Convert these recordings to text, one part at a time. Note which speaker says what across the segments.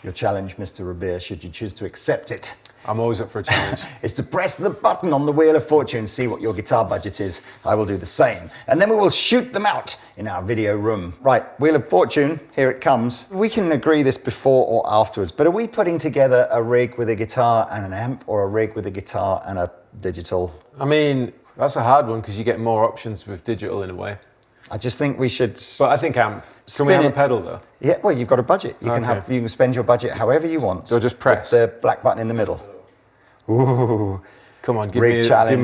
Speaker 1: Your challenge, Mr. Rabea, should you choose to accept it,
Speaker 2: I'm always up for a challenge.
Speaker 1: is to press the button on the Wheel of Fortune, see what your guitar budget is. I will do the same. And then we will shoot them out in our video room. Right, Wheel of Fortune, here it comes. We can agree this before or afterwards, but are we putting together a rig with a guitar and an amp, or a rig with a guitar and a digital?
Speaker 2: I mean, that's a hard one because you get more options with digital in a way.
Speaker 1: I just think we should...
Speaker 2: But I think amp. Can we have a pedal though?
Speaker 1: Yeah, well, you've got a budget. You can spend your budget however you want.
Speaker 2: So just press.
Speaker 1: With the black button in the middle. Ooh.
Speaker 2: Come on, give me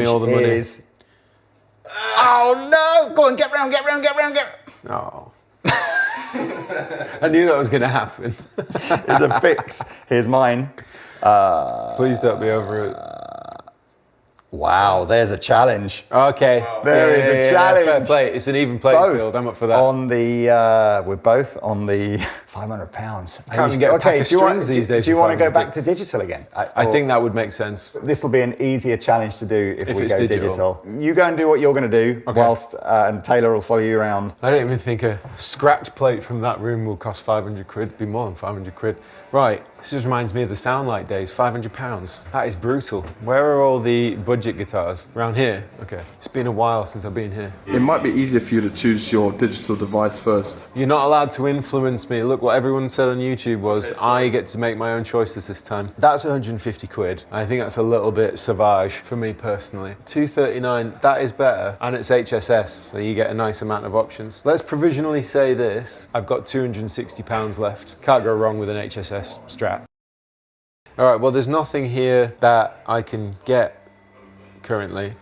Speaker 2: all the money.
Speaker 1: Is... Oh no! Go on, get round.
Speaker 2: Oh. I knew that was going to happen.
Speaker 1: Here's a fix. Here's mine.
Speaker 2: Please don't be over it.
Speaker 1: Wow, there's a challenge.
Speaker 2: Okay.
Speaker 1: There is a challenge.
Speaker 2: Fair play. It's an even playing field. I'm up for that.
Speaker 1: On the, we're both on the £500.
Speaker 2: Can't even get a pack of strings these days.
Speaker 1: Do you want to go back to digital again?
Speaker 2: I think that would make sense.
Speaker 1: This will be an easier challenge to do if we go digital. You go and do what you're going to do, whilst and Taylor will follow you around.
Speaker 2: I don't even think a scratch plate from that room will cost 500 quid. Be more than 500 quid. Right. This just reminds me of the Soundlight days. £500. That is brutal. Where are all the budget guitars? Around here? Okay. It's been a while since I've been here.
Speaker 3: It might be easier for you to choose your digital device first.
Speaker 2: You're not allowed to influence me. Look, what everyone said on YouTube was I get to make my own choices this time. That's 150 quid. I think that's a little bit sauvage for me personally. 239, that is better. And it's HSS, so you get a nice amount of options. Let's provisionally say this. I've got £260 left. Can't go wrong with an HSS Strat. All right, well, there's nothing here that I can get currently.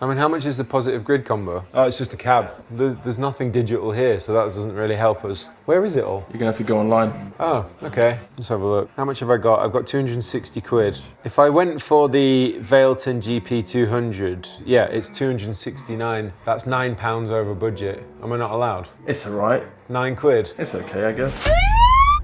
Speaker 2: I mean, how much is the positive grid combo? Oh, it's just a cab. There's nothing digital here, so that doesn't really help us. Where is it all?
Speaker 3: You're gonna have to go online.
Speaker 2: Oh, okay. Let's have a look. How much have I got? I've got 260 quid. If I went for the Vailton GP200, yeah, it's 269. That's £9 over budget. Am I not allowed?
Speaker 3: It's all right.
Speaker 2: 9 quid.
Speaker 3: It's okay, I guess.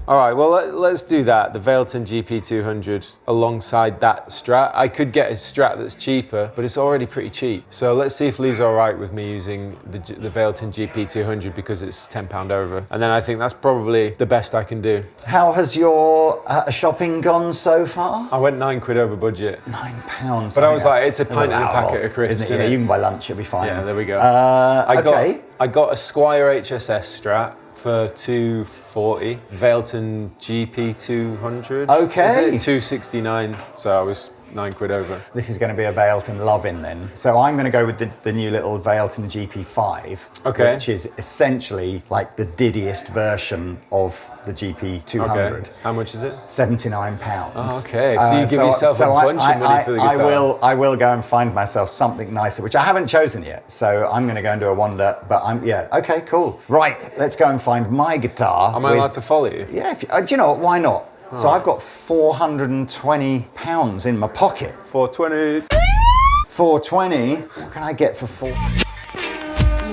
Speaker 2: All right, well, let's do that. The Vailton GP200 alongside that Strat. I could get a Strat that's cheaper, but it's already pretty cheap. So let's see if Lee's all right with me using the Vailton GP200 because it's £10 over. And then I think that's probably the best I can do.
Speaker 1: How has your shopping gone so far?
Speaker 2: I went 9 quid over budget.
Speaker 1: £9.
Speaker 2: But I was like, it's a pint and a packet of crisps,
Speaker 1: isn't it? Yeah, you can buy lunch, it'll be fine.
Speaker 2: Yeah, there we go.
Speaker 1: Okay.
Speaker 2: I got a Squire HSS Strat for 240, Vailton GP200.
Speaker 1: Okay.
Speaker 2: Is it 269? So I was 9 quid over.
Speaker 1: This is going to be a Vailton love-in then. So I'm going to go with the new little Vailton GP5, which is essentially like the diddiest version of the GP200.
Speaker 2: Okay. How much is it?
Speaker 1: £79.
Speaker 2: Oh, okay, so you give yourself a bunch of money for the guitar.
Speaker 1: I will go and find myself something nicer, which I haven't chosen yet. So I'm going to go and do a wander, but okay, cool. Right, let's go and find my guitar.
Speaker 2: Am I allowed to follow you?
Speaker 1: Yeah, do you know what, why not? Oh. So I've got £420 in my pocket.
Speaker 2: 420.
Speaker 1: 420. What can I get for 4?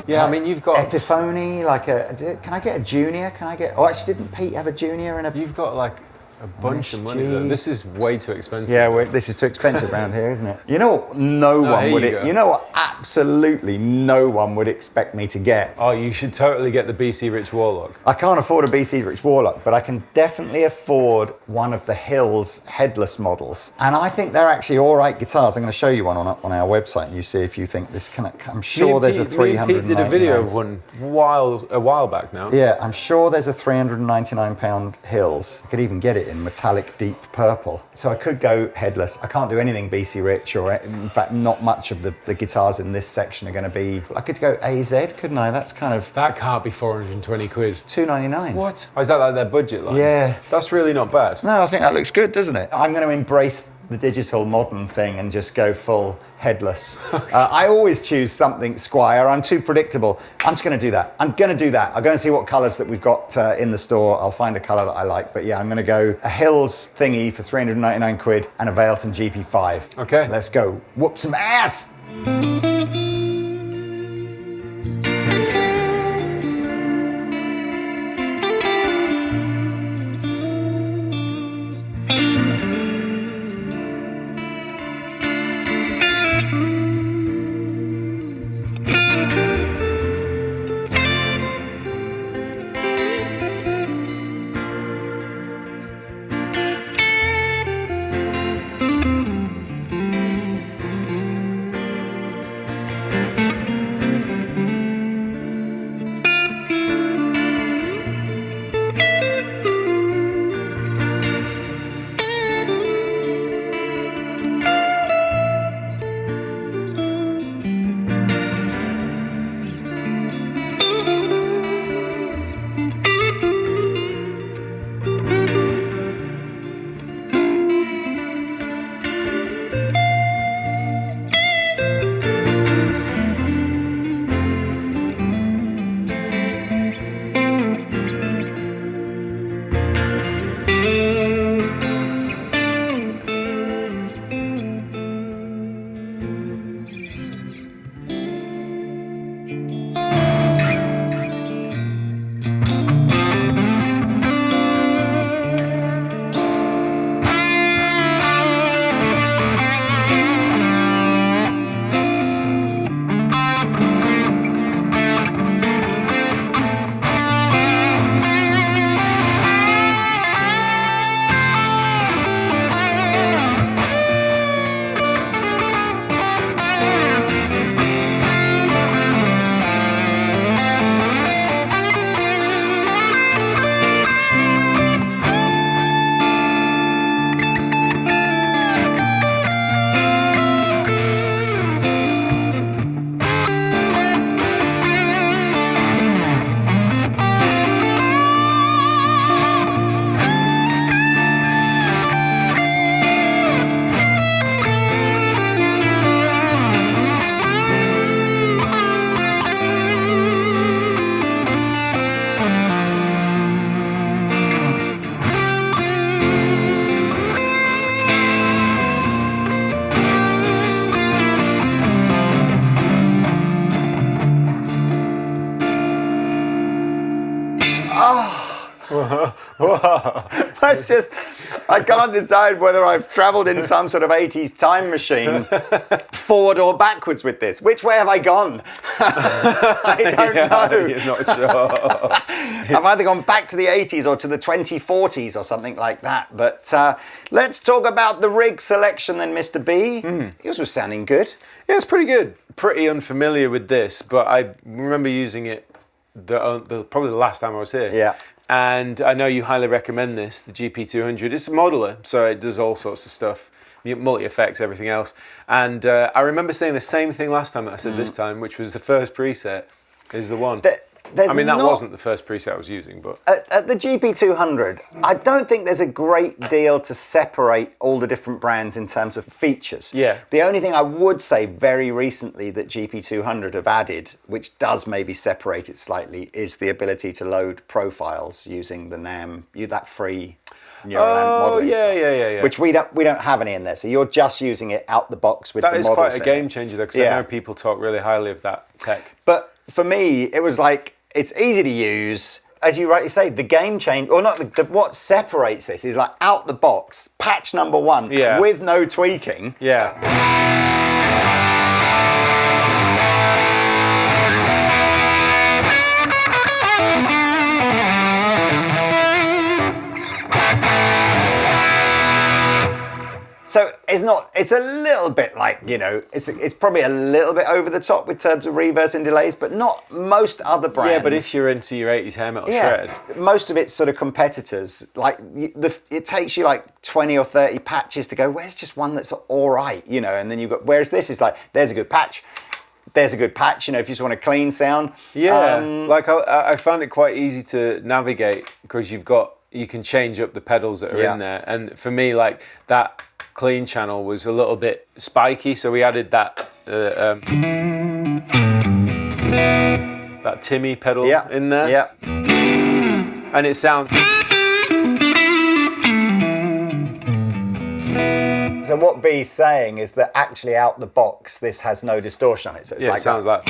Speaker 2: Yeah, I mean, you've got
Speaker 1: Epiphony, can I get a junior? Can I get? Oh, actually, didn't Pete have a junior and a?
Speaker 2: You've got like a bunch of money though. This is way too expensive.
Speaker 1: Yeah, this is too expensive around here, isn't it? You know what? No one would. You know what? Absolutely no one would expect me to get.
Speaker 2: Oh, you should totally get the BC Rich Warlock.
Speaker 1: I can't afford a BC Rich Warlock, but I can definitely afford one of the Hills headless models, and I think they're actually all right guitars. I'm going to show you one on our website, and you see if you think this can. I'm sure there's a 300.
Speaker 2: Pete did a video of one a while back now.
Speaker 1: Yeah, I'm sure there's a £399 Hills. I could even get it in metallic deep purple. So I could go headless. I can't do anything BC Rich, or in fact not much of the guitars in this section are going to be. I could go AZ, couldn't I? That's kind of.
Speaker 2: That can't be 420 quid.
Speaker 1: £299.
Speaker 2: What? Oh, is that like their budget line?
Speaker 1: Yeah.
Speaker 2: That's really not bad.
Speaker 1: No, I think that looks good, doesn't it? I'm going to embrace the digital modern thing and just go full headless. I always choose something Squire. I'm too predictable. I'm just going to do that. I'll go and see what colours that we've got in the store. I'll find a colour that I like. But yeah, I'm going to go a Hills thingy for 399 quid and a Vailton GP5.
Speaker 2: Okay.
Speaker 1: Let's go whoop some ass. That's just, I can't decide whether I've travelled in some sort of 80s time machine forward or backwards with this. Which way have I gone? I don't know.
Speaker 2: You're not sure.
Speaker 1: I've either gone back to the 80s or to the 2040s or something like that. But let's talk about the rig selection then, Mr. B. Yours was sounding good.
Speaker 2: Yeah, it's pretty good. Pretty unfamiliar with this, but I remember using it probably the last time I was here.
Speaker 1: Yeah.
Speaker 2: And I know you highly recommend this, the GP200. It's a modeler, so it does all sorts of stuff, multi-effects, everything else. And I remember saying the same thing last time that I said this time, which was the first preset is the one. That wasn't the first preset I was using, but...
Speaker 1: At the GP200, I don't think there's a great deal to separate all the different brands in terms of features.
Speaker 2: Yeah.
Speaker 1: The only thing I would say very recently that GP200 have added, which does maybe separate it slightly, is the ability to load profiles using the NAM, that free Neural modeling stuff.
Speaker 2: Yeah.
Speaker 1: Which we don't have any in there, so you're just using it out the box with the models.
Speaker 2: That is quite a game changer, though, because I know people talk really highly of that tech.
Speaker 1: But for me, it was like, it's easy to use. As you rightly say, the game change, or not, what separates this is like out the box, patch number 1 with no tweaking.
Speaker 2: Yeah.
Speaker 1: So it's a little bit like, it's probably a little bit over the top with terms of reverse and delays, but not most other brands.
Speaker 2: Yeah, but if you're into your 80s hair metal shred.
Speaker 1: Most of its sort of competitors, like it takes you like 20 or 30 patches to go, where's just one that's all right, and then you've got, whereas this is like, there's a good patch. There's a good patch, if you just want a clean sound.
Speaker 2: Yeah, I found it quite easy to navigate because you can change up the pedals that are in there. And for me, like that clean channel was a little bit spiky, so we added that that Timmy pedal in there.
Speaker 1: Yeah.
Speaker 2: And it sounds...
Speaker 1: So what B's saying is that actually out the box, this has no distortion on it. So it's like
Speaker 2: it sounds like...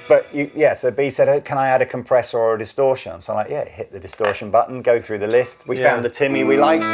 Speaker 1: But so B said, oh, can I add a compressor or a distortion? So I'm like, hit the distortion button, go through the list. We found the Timmy we liked.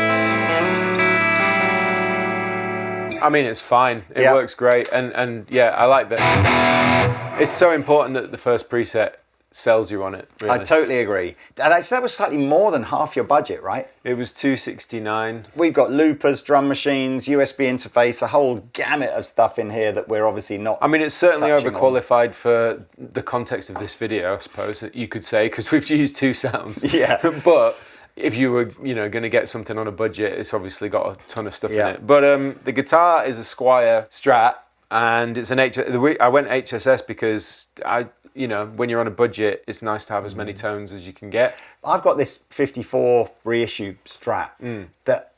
Speaker 2: I mean, it's fine. It works great. And I like that. It's so important that the first preset sells you on it, really.
Speaker 1: I totally agree. And actually, that was slightly more than half your budget, right?
Speaker 2: It was $269.
Speaker 1: We've got loopers, drum machines, USB interface, a whole gamut of stuff in here that we're obviously not.
Speaker 2: I mean, it's certainly overqualified
Speaker 1: on.
Speaker 2: For the context of this video, I suppose, you could say, because we've used two sounds.
Speaker 1: Yeah.
Speaker 2: But if you were, going to get something on a budget, it's obviously got a ton of stuff in it. But the guitar is a Squier Strat, and it's an I went HSS because when you're on a budget, it's nice to have as many tones as you can get.
Speaker 1: I've got this 54 reissue Strat that,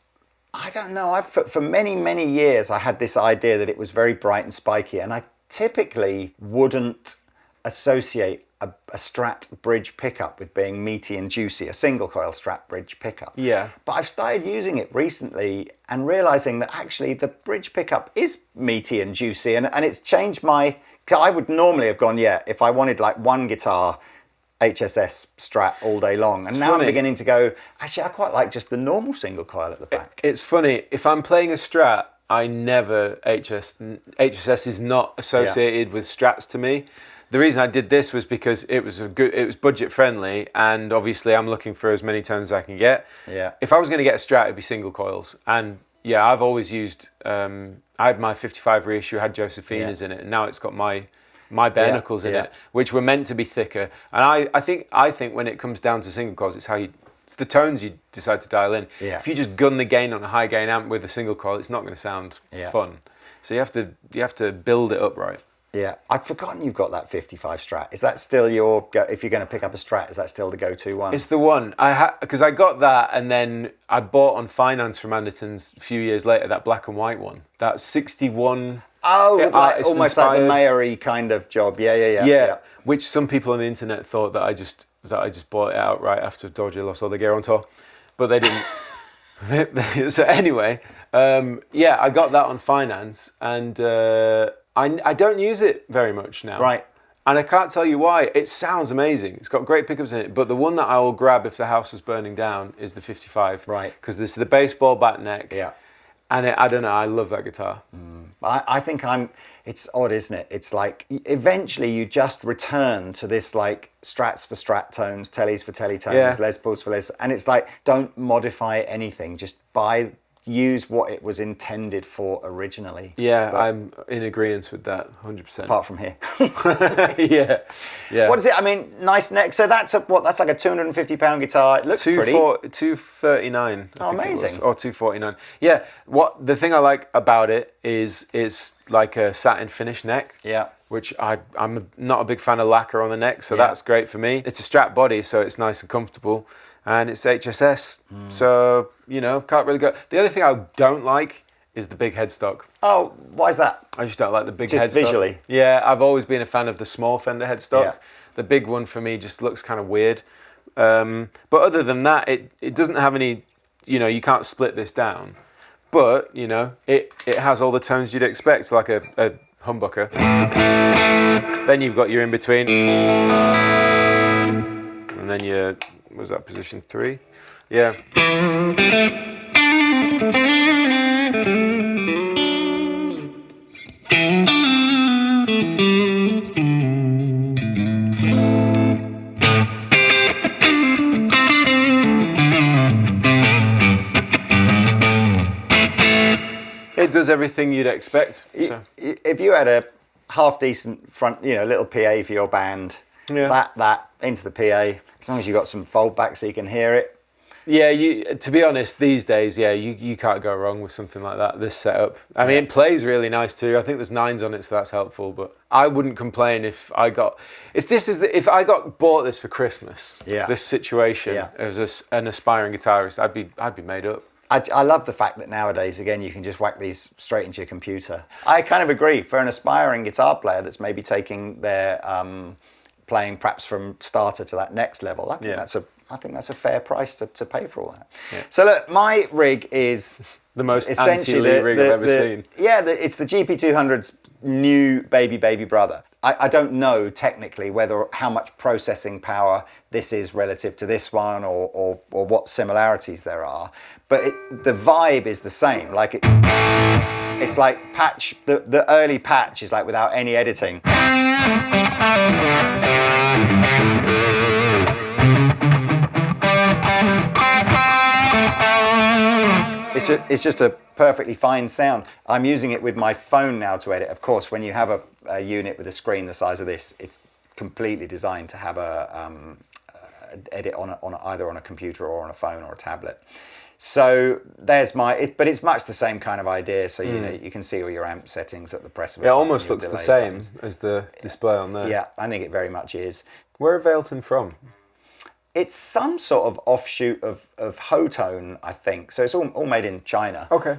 Speaker 1: I don't know, for many, many years I had this idea that it was very bright and spiky, and I typically wouldn't associate a Strat bridge pickup with being meaty and juicy, a single coil Strat bridge pickup.
Speaker 2: Yeah.
Speaker 1: But I've started using it recently and realising that actually the bridge pickup is meaty and juicy, and it's changed my... So I would normally have gone, if I wanted like one guitar, HSS Strat all day long. And now I'm beginning to go, actually, I quite like just the normal single coil at the back.
Speaker 2: It's funny, if I'm playing a Strat, I never, HSS is not associated with Strats to me. The reason I did this was because it was budget friendly, and obviously I'm looking for as many tones as I can get.
Speaker 1: Yeah.
Speaker 2: If I was going to get a Strat, it'd be single coils. And I've always used... I had my 55 reissue, had Josephina's in it, and now it's got my bare knuckles in it, which were meant to be thicker. And I think when it comes down to single coils, it's the tones you decide to dial in.
Speaker 1: Yeah.
Speaker 2: If you just gun the gain on a high gain amp with a single coil, it's not going to sound fun. So you have to build it up right.
Speaker 1: Yeah, I'd forgotten you've got that 55 Strat. Is that still if you're going to pick up a Strat, is that still the go-to one?
Speaker 2: It's the one. Because I got that, and then I bought on finance from Andertons a few years later, that black and white one. That 61...
Speaker 1: Oh, almost like the Mayer-y kind of job. Yeah.
Speaker 2: Which some people on the internet thought that I just bought it outright after Dodgy lost all the gear on tour. But they didn't. So anyway, I got that on finance, and... I don't use it very much now.
Speaker 1: Right.
Speaker 2: And I can't tell you why. It sounds amazing. It's got great pickups in it. But the one that I will grab if the house was burning down is the 55.
Speaker 1: Right.
Speaker 2: Because this is the baseball bat neck.
Speaker 1: Yeah.
Speaker 2: And I don't know, I love that guitar.
Speaker 1: I think it's odd, isn't it? It's like eventually you just return to this like Strats for Strat tones, Tellys for Telly tones, Les Pauls for Les, and it's like don't modify anything, just use what it was intended for originally.
Speaker 2: Yeah,
Speaker 1: but
Speaker 2: I'm in agreement with that, 100%.
Speaker 1: apart from here.
Speaker 2: yeah.
Speaker 1: What is it? I mean, nice neck. So that's like a £250 guitar. It looks pretty.
Speaker 2: 239.
Speaker 1: Oh, amazing.
Speaker 2: Or 249. Yeah. The thing I like about it is it's like a satin finish neck.
Speaker 1: Yeah.
Speaker 2: Which I'm not a big fan of lacquer on the neck, so that's great for me. It's a strap body, so it's nice and comfortable. And it's HSS, so, can't really go. The other thing I don't like is the big headstock.
Speaker 1: Oh, why is that?
Speaker 2: I just don't like the big
Speaker 1: Just
Speaker 2: headstock.
Speaker 1: visually?
Speaker 2: Yeah, I've always been a fan of the small Fender headstock.
Speaker 1: Yeah.
Speaker 2: The big one for me just looks kind of weird. But other than that, it doesn't have any, you can't split this down. But, it has all the tones you'd expect, like a humbucker. Then you've got your in-between. And then your... was that position 3? Yeah. It does everything you'd expect. So.
Speaker 1: If you had a half decent front, little PA for your band, that into the PA, as long as you got some fold back so you can hear it.
Speaker 2: Yeah, to be honest, these days, you can't go wrong with something like that, this setup. I mean, it plays really nice too. I think there's 9s on it, so that's helpful, but I wouldn't complain if I got bought this for Christmas, this situation, as an aspiring guitarist, I'd be made up.
Speaker 1: I love the fact that nowadays, again, you can just whack these straight into your computer. I kind of agree. For an aspiring guitar player that's maybe taking their playing perhaps from starter to that next level, I think that's a fair price to pay for all that. Yeah. So look, my rig is
Speaker 2: the most anti-Lee rig I've ever seen.
Speaker 1: Yeah, it's the GP200's new baby brother. I don't know technically how much processing power this is relative to this one or what similarities there are, but the vibe is the same. Like it's like Patch, the early Patch is like without any editing. It's just a perfectly fine sound. I'm using it with my phone now to edit. Of course, when you have a unit with a screen the size of this, it's completely designed to have a edit either on a computer or on a phone or a tablet. So there's but it's much the same kind of idea. So you can see all your amp settings at the press of a
Speaker 2: It
Speaker 1: button,
Speaker 2: almost
Speaker 1: your
Speaker 2: looks the
Speaker 1: delay
Speaker 2: same
Speaker 1: buttons.
Speaker 2: as the display on there.
Speaker 1: Yeah, I think it very much is.
Speaker 2: Where are Vailton from?
Speaker 1: It's some sort of offshoot of Hotone, I think. So it's all made in China.
Speaker 2: Okay.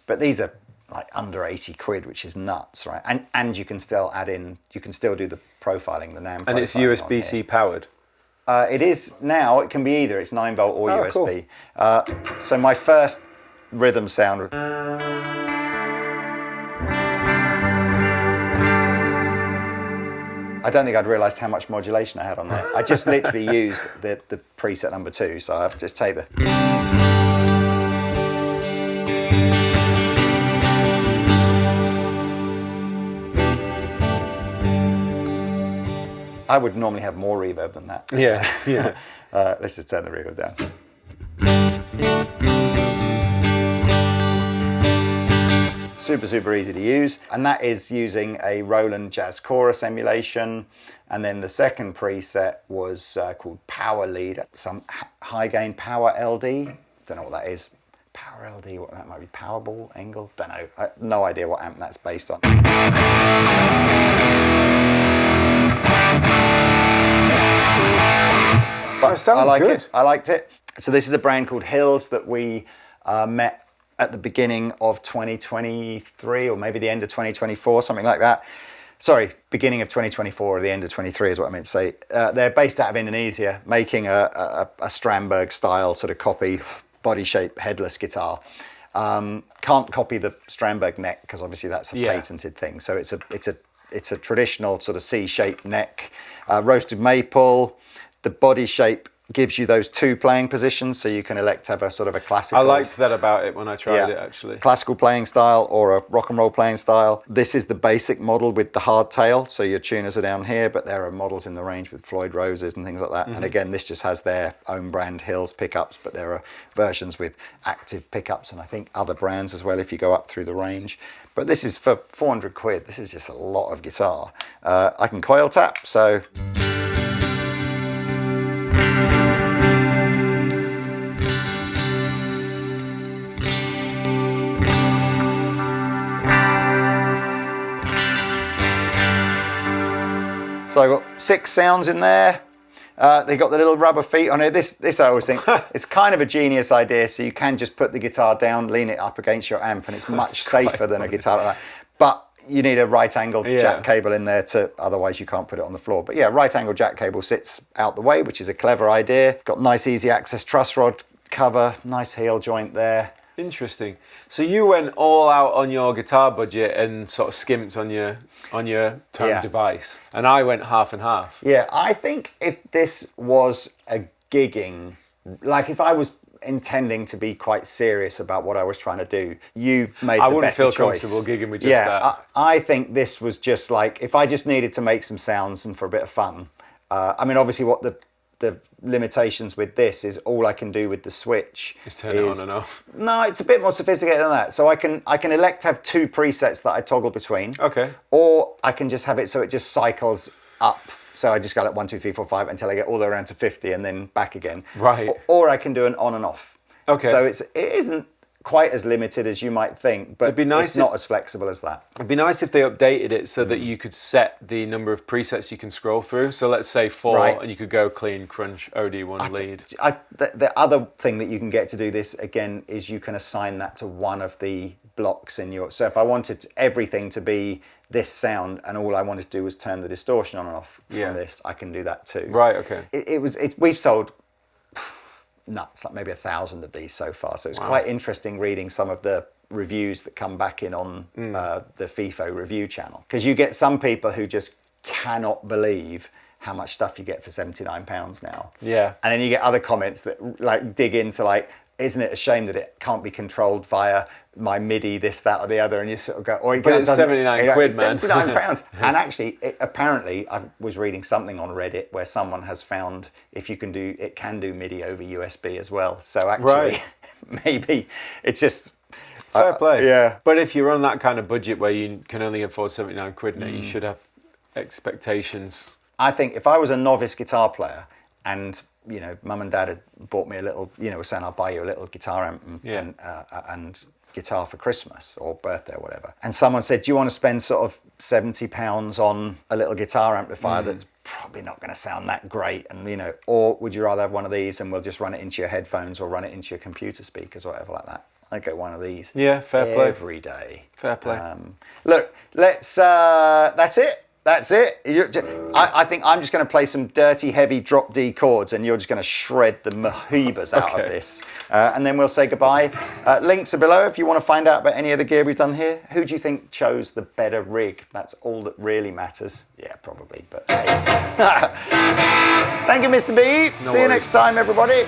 Speaker 1: But these are like under 80 quid, which is nuts, right? And you can still you can still do the profiling, the NAM profiling.
Speaker 2: And it's USB-C powered?
Speaker 1: It is now. It can be either. It's 9 volt or USB. Cool. So my first rhythm sound. I don't think I'd realised how much modulation I had on there. I just literally used the preset number 2, so I've just take the... I would normally have more reverb than that.
Speaker 2: Yeah.
Speaker 1: Let's just turn the reverb down. Super easy to use, and that is using a Roland Jazz Chorus emulation. And then the second preset was called Power Lead, some high gain Power LD. Don't know what that is. Power LD, what that might be, Powerball, Engel, don't know. No idea what amp that's based on. But
Speaker 2: sounds good.
Speaker 1: I liked it. So this is a brand called Hills that we met at the beginning of 2023, or maybe the end of 2024, something like that. Sorry, beginning of 2024 or the end of 23 is what I meant to say. They're based out of Indonesia, making a Strandberg style sort of copy, body shape, headless guitar. Can't copy the Strandberg neck because obviously that's a patented thing. So it's it's a traditional sort of C-shaped neck, roasted maple. The body shape gives you those 2 playing positions, so you can elect to have a sort of a classical.
Speaker 2: I liked that about it when I tried it, actually.
Speaker 1: Classical playing style or a rock and roll playing style. This is the basic model with the hard tail, so your tuners are down here, but there are models in the range with Floyd Roses and things like that. And again, this just has their own brand Hills pickups, but there are versions with active pickups and I think other brands as well if you go up through the range. But this is for 400 quid. This is just a lot of guitar. I can coil tap, so. So I've got 6 sounds in there. They got the little rubber feet on it. This I always think, it's kind of a genius idea. So you can just put the guitar down, lean it up against your amp, and it's much safer than a guitar like that. But you need a right angle jack cable in there otherwise you can't put it on the floor. But yeah, right angle jack cable sits out the way, which is a clever idea. Got nice easy access truss rod cover, nice heel joint there.
Speaker 2: Interesting. So you went all out on your guitar budget and sort of skimped on your tone device, and I went half and half.
Speaker 1: Yeah, I think if this was a gigging, like if I was intending to be quite serious about what I was trying to do, you've made the better choice.
Speaker 2: I wouldn't feel comfortable gigging with just that.
Speaker 1: I think this was just like, if I just needed to make some sounds and for a bit of fun. I mean, obviously what the limitations with this is all I can do with the switch
Speaker 2: is turn it on and off.
Speaker 1: No, it's a bit more sophisticated than that. So I can elect to have 2 presets that I toggle between.
Speaker 2: Okay.
Speaker 1: Or I can just have it so it just cycles up. So I just go like 1, 2, 3, 4, 5 until I get all the way around to 50 and then back again.
Speaker 2: Right.
Speaker 1: Or I can do an on and off.
Speaker 2: Okay.
Speaker 1: So it isn't quite as limited as you might think, but it's not as flexible as that.
Speaker 2: It'd be nice if they updated it so that you could set the number of presets you can scroll through. So let's say 4, and you could go clean, crunch, OD1, lead.
Speaker 1: The other thing that you can get to do this, again, is you can assign that to one of the blocks in your... So if I wanted everything to be this sound and all I wanted to do was turn the distortion on and off from this, I can do that too.
Speaker 2: Right, okay.
Speaker 1: We've sold... nuts, like maybe 1,000 of these so far. So it's quite interesting reading some of the reviews that come back in on the FIFO review channel. Because you get some people who just cannot believe how much stuff you get for £79 now.
Speaker 2: Yeah.
Speaker 1: And then you get other comments that like dig into like, isn't it a shame that it can't be controlled via my MIDI, this, that, or the other, and you sort of go, or
Speaker 2: but it's 79 quid, man.
Speaker 1: £79. And actually, apparently, I was reading something on Reddit where someone has found if you can do, it can do MIDI over USB as well. So actually, maybe it's just...
Speaker 2: Fair play.
Speaker 1: Yeah.
Speaker 2: But if you're on that kind of budget where you can only afford 79 quid now, you should have expectations.
Speaker 1: I think if I was a novice guitar player and... you know, mum and dad had bought me a little, you know, were saying I'll buy you a little guitar amp and guitar for Christmas or birthday or whatever. And someone said, do you want to spend sort of £70 on a little guitar amplifier that's probably not going to sound that great? And, you know, or would you rather have one of these and we'll just run it into your headphones or run it into your computer speakers or whatever like that? I'd go one of these.
Speaker 2: Yeah, fair play.
Speaker 1: Every day.
Speaker 2: Fair play.
Speaker 1: Look, let's, that's it. That's it. I think I'm just going to play some dirty, heavy drop D chords and you're just going to shred the mohebas out of this. And then we'll say goodbye. Links are below if you want to find out about any of the gear we've done here. Who do you think chose the better rig? That's all that really matters. Yeah, probably, but hey. Thank you, Mr. B. See you next time, everybody.